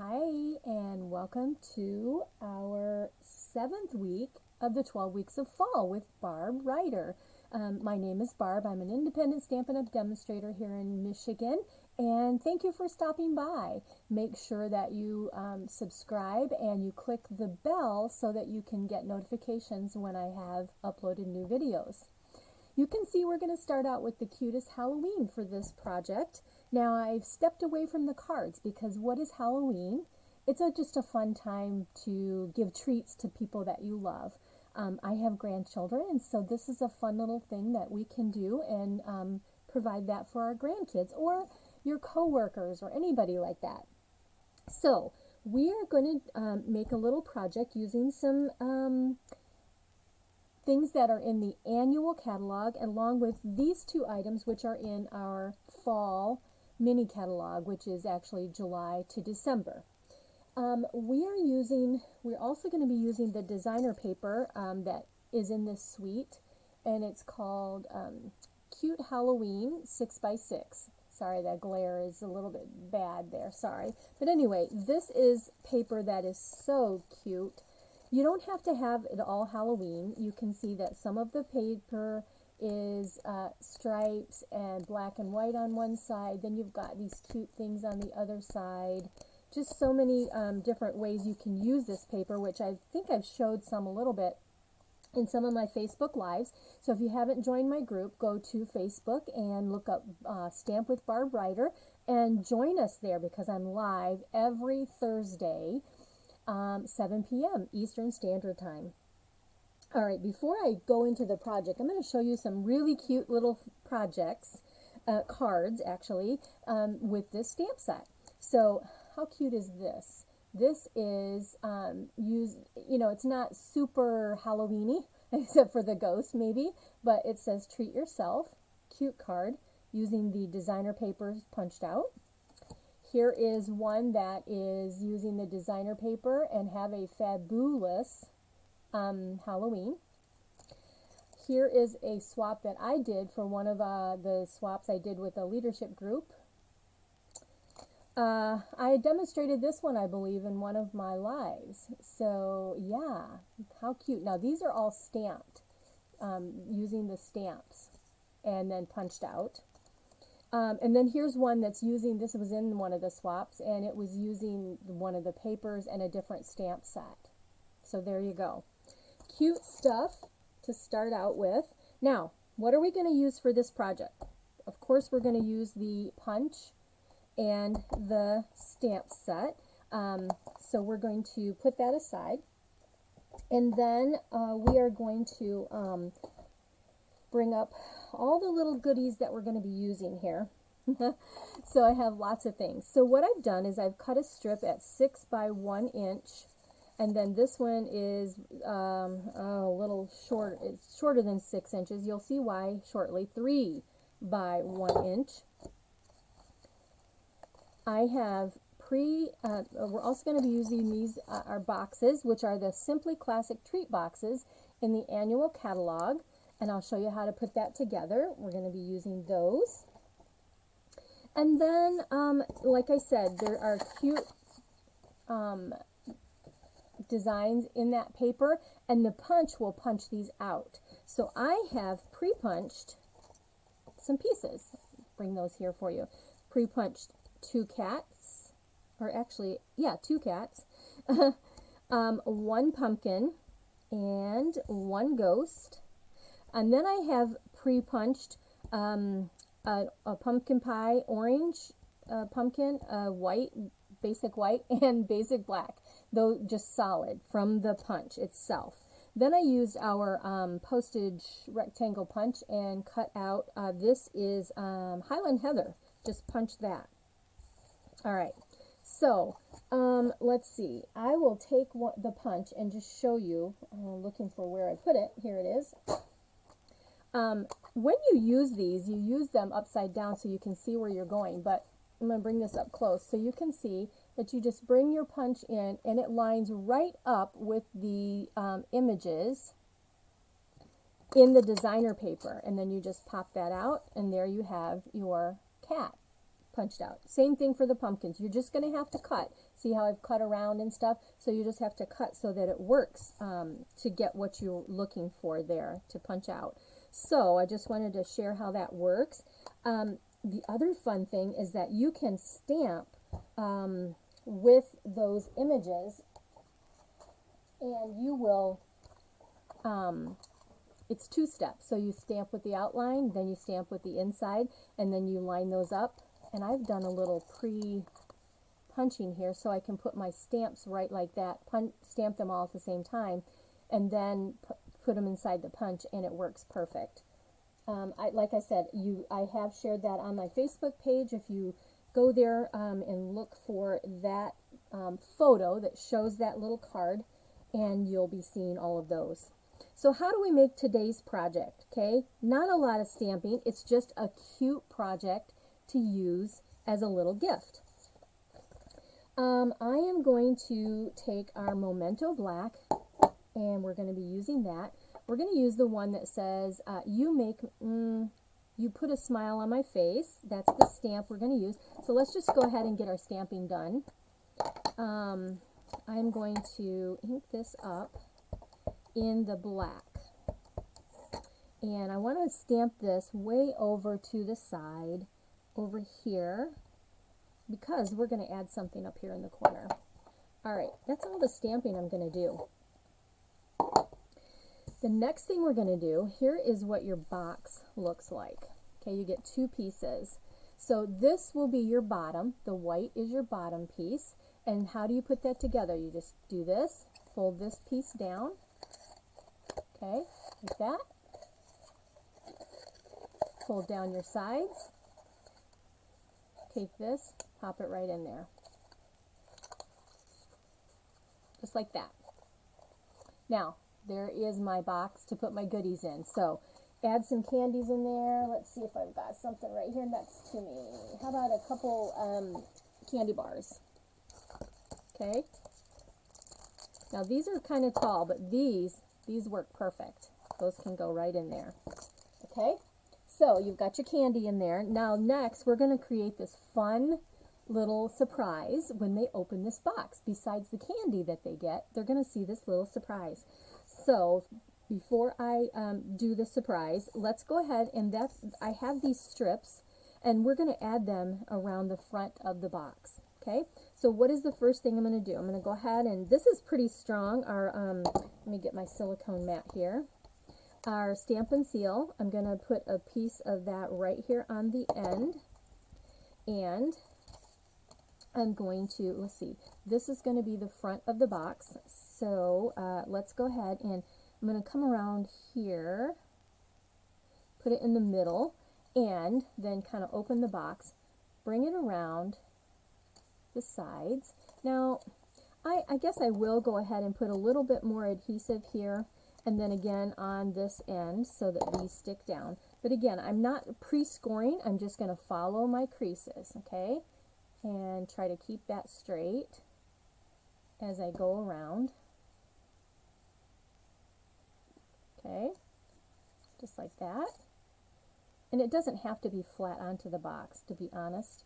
Hi, and welcome to our 7th week of the 12 Weeks of Fall with Barb Ryder. My name is Barb. I'm an independent Stampin' Up! Demonstrator here in Michigan, and thank you for stopping by. Make sure that you subscribe and you click the bell so that you can get notifications when I have uploaded new videos. You can see we're going to start out with the Cutest Halloween for this project. Now I've stepped away from the cards because what is Halloween? It's just a fun time to give treats to people that you love. I have grandchildren, and so this is a fun little thing that we can do and provide that for our grandkids or your coworkers or anybody like that. So we are going to make a little project using some things that are in the annual catalog along with these two items which are in our fall mini catalog, which is actually July to December. We're also going to be using the designer paper that is in this suite, and it's called Cute Halloween 6x6. Sorry, that glare is a little bit bad there, sorry. But anyway, this is paper that is so cute. You don't have to have it all Halloween. You can see that some of the paper is stripes and black and white on one side. Then you've got these cute things on the other side. Just so many different ways you can use this paper, which I think I've showed some a little bit in some of my Facebook Lives. So if you haven't joined my group, go to Facebook and look up Stamp with Barb Ryder and join us there because I'm live every Thursday, 7 p.m. Eastern Standard Time. All right, before I go into the project, I'm going to show you some really cute little projects, cards actually, with this stamp set. So how cute is this? This is it's not super Halloween-y, except for the ghost maybe, but it says treat yourself, cute card, using the designer papers punched out. Here is one that is using the designer paper and have a fabulous Halloween. Here is a swap that I did for one of the swaps I did with a leadership group. I demonstrated this one, I believe, in one of my lives. So yeah, how cute. Now these are all stamped using the stamps and then punched out. And then here's one that's using, this was in one of the swaps, and it was using one of the papers and a different stamp set. So there you go. Cute stuff to start out with. Now, what are we going to use for this project? Of course, we're going to use the punch and the stamp set. So we're going to put that aside. And then we are going to bring up all the little goodies that we're going to be using here. So I have lots of things. So what I've done is I've cut a strip at 6 by 1 inch, and then this one is a little short. It's shorter than 6 inches. You'll see why shortly. 3 by 1 inch. I have we're also going to be using these our boxes, which are the Simply Classic Treat boxes in the annual catalog. And I'll show you how to put that together. We're going to be using those. And then, like I said, there are cute designs in that paper, and the punch will punch these out. So I have pre-punched some pieces. Bring those here for you. Pre-punched 2 cats, or actually, yeah, 2 cats, 1 pumpkin, and 1 ghost. And then I have pre-punched a pumpkin pie, orange pumpkin, white, basic white, and basic black, though just solid from the punch itself. Then I used our postage rectangle punch and cut out, this is Highland Heather, just punch that. All right, so let's see. I will take the punch and just show you, looking for where I put it. Here it is. When you use these, you use them upside down so you can see where you're going, but I'm going to bring this up close so you can see that you just bring your punch in and it lines right up with the images in the designer paper, and then you just pop that out and there you have your cat punched out. Same thing for the pumpkins. You're just going to have to cut. See how I've cut around and stuff? So you just have to cut so that it works to get what you're looking for there to punch out. So I just wanted to share how that works. The other fun thing is that you can stamp with those images, and you will, it's two steps. So you stamp with the outline, then you stamp with the inside, and then you line those up. And I've done a little pre-punching here so I can put my stamps right like that, stamp them all at the same time, and then put them inside the punch, and it works perfect. Like I said, I have shared that on my Facebook page. If you go there and look for that photo that shows that little card, and you'll be seeing all of those. So how do we make today's project? Okay, not a lot of stamping. It's just a cute project to use as a little gift. I am going to take our Memento Black, and we're going to be using that. We're going to use the one that says, you put a smile on my face. That's the stamp we're going to use. So let's just go ahead and get our stamping done. I'm going to ink this up in the black. And I want to stamp this way over to the side, over here, because we're going to add something up here in the corner. Alright, that's all the stamping I'm going to do. The next thing we're going to do, here is what your box looks like. Okay, you get two pieces. So this will be your bottom. The white is your bottom piece. And how do you put that together? You just do this, fold this piece down. Okay, like that. Fold down your sides. Take this, pop it right in there. Just like that. Now, there is my box to put my goodies in. So, add some candies in there. Let's see if I've got something right here next to me. How about a couple candy bars? Okay. Now, these are kind of tall, but these work perfect. Those can go right in there. Okay. So, you've got your candy in there. Now, next, we're going to create this fun little surprise when they open this box. Besides the candy that they get, they're going to see this little surprise. So, before I do the surprise, let's go ahead and I have these strips, and we're going to add them around the front of the box. Okay, so what is the first thing I'm going to do? I'm going to go ahead, and this is pretty strong. Let me get my silicone mat here. Our stamp and seal, I'm going to put a piece of that right here on the end, and I'm going to, let's see, this is going to be the front of the box. So let's go ahead, and I'm going to come around here, put it in the middle, and then kind of open the box, bring it around the sides. Now, I guess I will go ahead and put a little bit more adhesive here, and then again on this end so that these stick down. But again, I'm not pre-scoring. I'm just going to follow my creases, okay? And try to keep that straight as I go around. Okay, just like that. And it doesn't have to be flat onto the box, to be honest.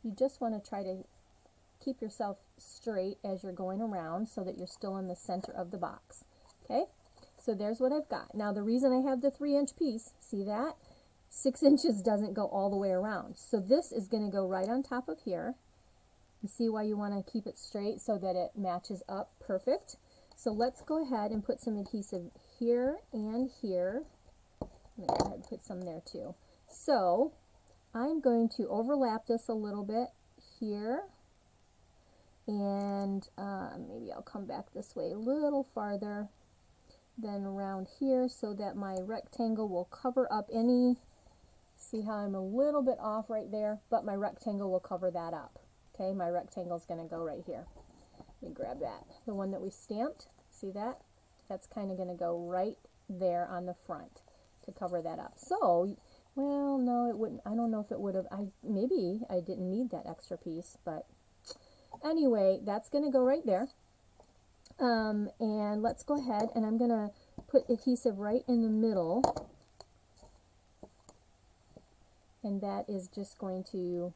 You just want to try to keep yourself straight as you're going around so that you're still in the center of the box. Okay, so there's what I've got. Now the reason I have the 3-inch piece, see that? 6 inches doesn't go all the way around. So this is going to go right on top of here. You see why you want to keep it straight so that it matches up perfect. So let's go ahead and put some adhesive here and here. I'm going to go ahead and put some there too. So I'm going to overlap this a little bit here. And maybe I'll come back this way a little farther than around here so that my rectangle will cover up any, see how I'm a little bit off right there, but my rectangle will cover that up. Okay, my rectangle is going to go right here. Let me grab that. The one that we stamped, see that? That's kind of going to go right there on the front to cover that up. So, well, no, it wouldn't. I don't know if it would have. Maybe I didn't need that extra piece, but anyway, that's going to go right there. And let's go ahead, and I'm going to put adhesive right in the middle. And that is just going to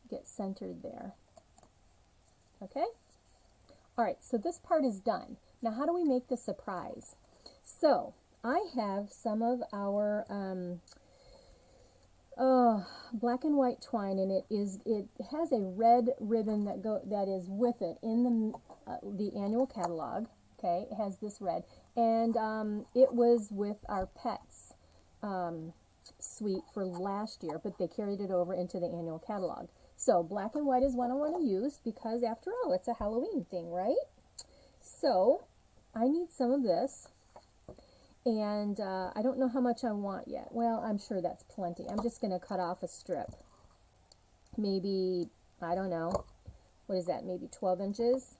get centered there. Okay? All right, so this part is done. Now how do we make the surprise? So I have some of our black and white twine, and it has a red ribbon that is with it in the annual catalog. Okay, it has this red, and it was with our pets suite for last year, but they carried it over into the annual catalog. So black and white is what I want to use because after all, it's a Halloween thing, right? So I need some of this, and I don't know how much I want yet. Well, I'm sure that's plenty. I'm just going to cut off a strip. Maybe, I don't know, what is that, maybe 12 inches?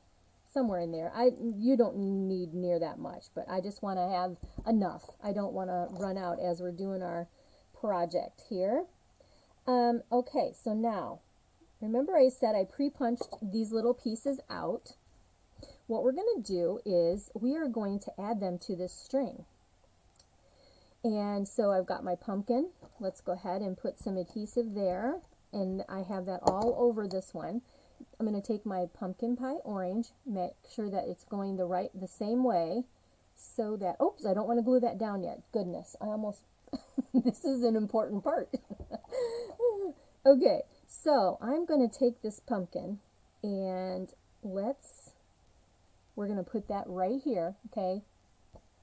Somewhere in there. You don't need near that much, but I just want to have enough. I don't want to run out as we're doing our project here. Okay, so now, remember I said I pre-punched these little pieces out. What we're going to do is we are going to add them to this string. And so I've got my pumpkin. Let's go ahead and put some adhesive there, and I have that all over this one. I'm going to take my pumpkin pie orange, make sure that it's going the same way, so that, oops, I don't want to glue that down yet. Goodness, I almost, this is an important part. Okay, so I'm going to take this pumpkin, and we're going to put that right here, okay,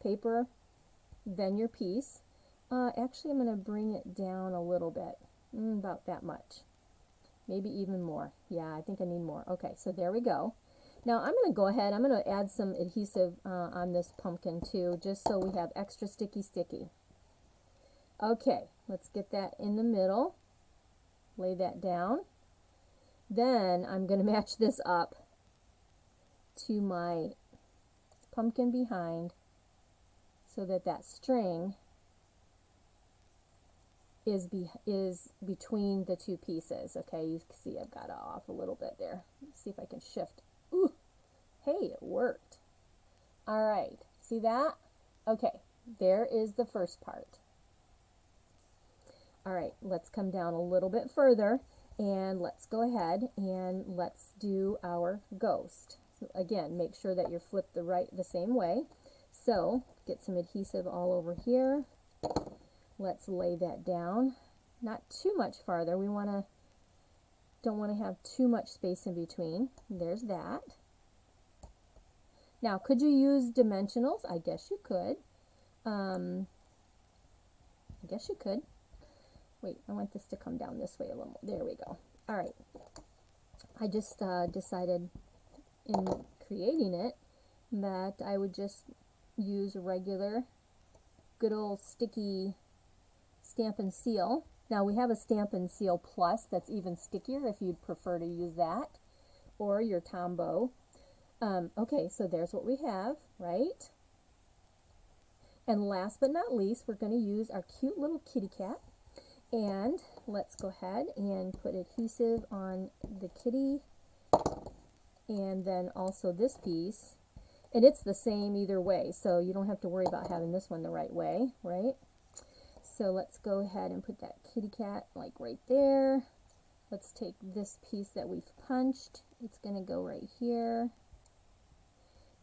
paper, then your piece. Actually, I'm going to bring it down a little bit, about that much. Maybe even more. Yeah, I think I need more. Okay, so there we go. Now I'm going to go ahead, I'm going to add some adhesive on this pumpkin too, just so we have extra sticky. Okay, let's get that in the middle. Lay that down. Then I'm going to match this up to my pumpkin behind so that that string is between the two pieces. Okay, you can see I've got it off a little bit there. Let's see if I can shift. Ooh, hey, it worked. All right, see that? Okay, there is the first part. All right, let's come down a little bit further, and let's go ahead and let's do our ghost. So again, make sure that you're flipped the same way. So get some adhesive all over here. Let's lay that down, not too much farther. Don't want to have too much space in between. There's that. Now, could you use dimensionals? I guess you could. Wait, I want this to come down this way a little more. There we go. All right. I just decided in creating it that I would just use regular, good old sticky Stamp and Seal. Now we have a Stamp and Seal Plus that's even stickier if you'd prefer to use that, or your Tombow. Okay, so there's what we have, right? And last but not least, we're going to use our cute little kitty cat. And let's go ahead and put adhesive on the kitty, and then also this piece. And it's the same either way, so you don't have to worry about having this one the right way, right? So let's go ahead and put that kitty cat like right there. Let's take this piece that we've punched. It's going to go right here.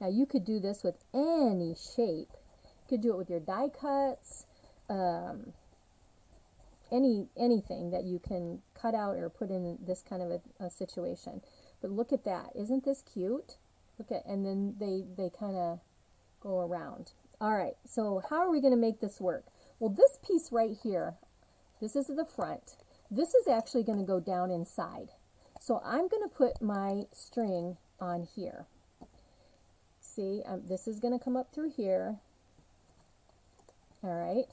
Now you could do this with any shape. You could do it with your die cuts, anything that you can cut out or put in this kind of a situation. But look at that. Isn't this cute? Look at, and then they kind of go around. All right, so how are we going to make this work? Well, this piece right here, this is the front. This is actually going to go down inside. So I'm going to put my string on here. See, this is going to come up through here. All right.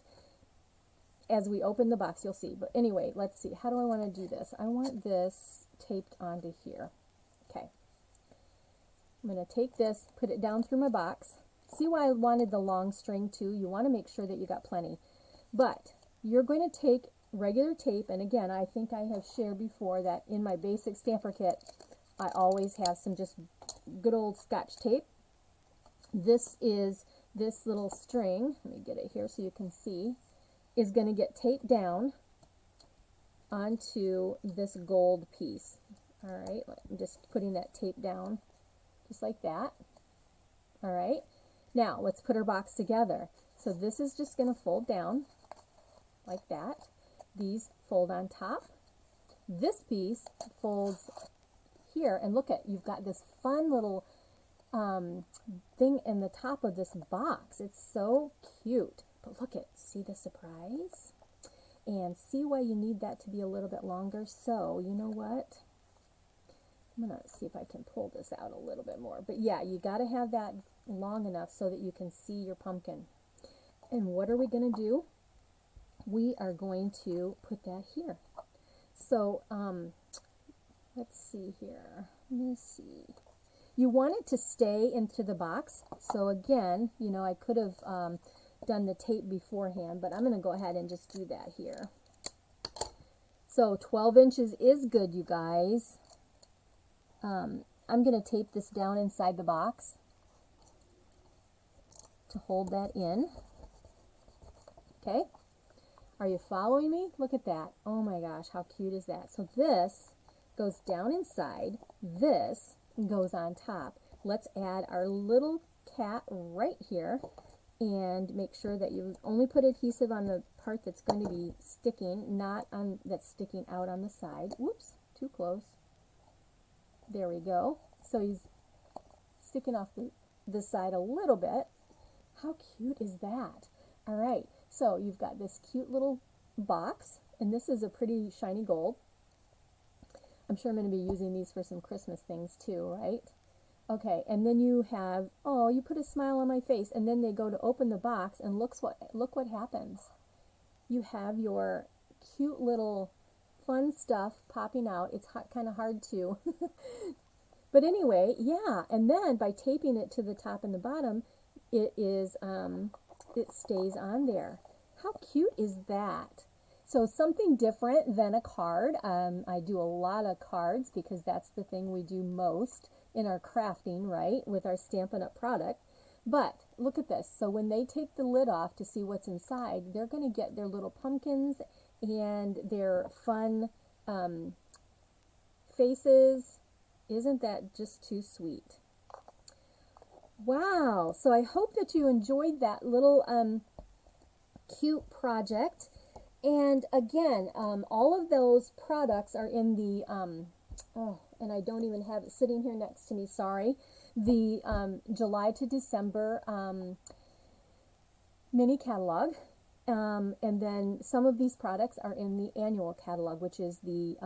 As we open the box, you'll see. But anyway, let's see. How do I want to do this? I want this taped onto here. Okay. I'm going to take this, put it down through my box. See why I wanted the long string too? You want to make sure that you got plenty. But you're going to take regular tape, and again, I think I have shared before that in my basic stamper kit, I always have some just good old Scotch tape. This little string, let me get it here so you can see, is going to get taped down onto this gold piece. All right, I'm just putting that tape down just like that. All right, now let's put our box together. So this is just going to fold down like that. These fold on top. This piece folds here, and look at, you've got this fun little thing in the top of this box. It's so cute. But look at, see the surprise? And see why you need that to be a little bit longer. So, you know what? I'm going to see if I can pull this out a little bit more. But yeah, you got to have that long enough so that you can see your pumpkin. And what are we going to do? We are going to put that here. So, let's see here. Let me see. You want it to stay into the box. So again, you know, I could have done the tape beforehand, but I'm going to go ahead and just do that here. So 12 inches is good, you guys. I'm going to tape this down inside the box to hold that in. Okay. Are you following me? Look at that. Oh my gosh, how cute is that? So this goes down inside. This goes on top. Let's add our little cat right here and make sure that you only put adhesive on the part that's going to be sticking, not on that's sticking out on the side. Whoops, too close. There we go. So he's sticking off the side a little bit. How cute is that? All right, so you've got this cute little box, and this is a pretty shiny gold. I'm sure I'm going to be using these for some Christmas things too, right? Okay, and then you have, oh, you put a smile on my face, and then they go to open the box, and look what happens. You have your cute little fun stuff popping out. It's kind of hard to. But anyway, yeah, and then by taping it to the top and the bottom, it stays on there. How cute is that? So something different than a card. I do a lot of cards because that's the thing we do most in our crafting, right, with our Stampin' Up! Product. But look at this. So when they take the lid off to see what's inside, they're going to get their little pumpkins and their fun faces. Isn't that just too sweet? Wow. So I hope that you enjoyed that little cute project. And again, all of those products are in the, oh, and I don't even have it sitting here next to me, sorry, the July to December mini catalog. And then some of these products are in the annual catalog, which is the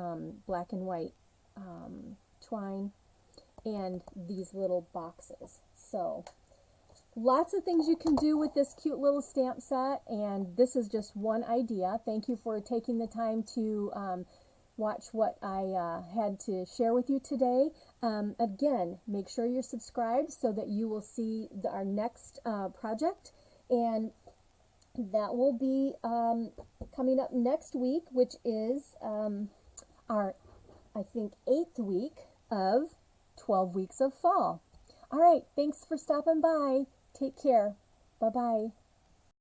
black and white twine and these little boxes. So lots of things you can do with this cute little stamp set, and this is just one idea. Thank you for taking the time to watch what I had to share with you today. Again, make sure you're subscribed so that you will see our next project, and that will be coming up next week, which is our, I think, 8th week of 12 Weeks of Fall. All right, thanks for stopping by. Take care. Bye-bye.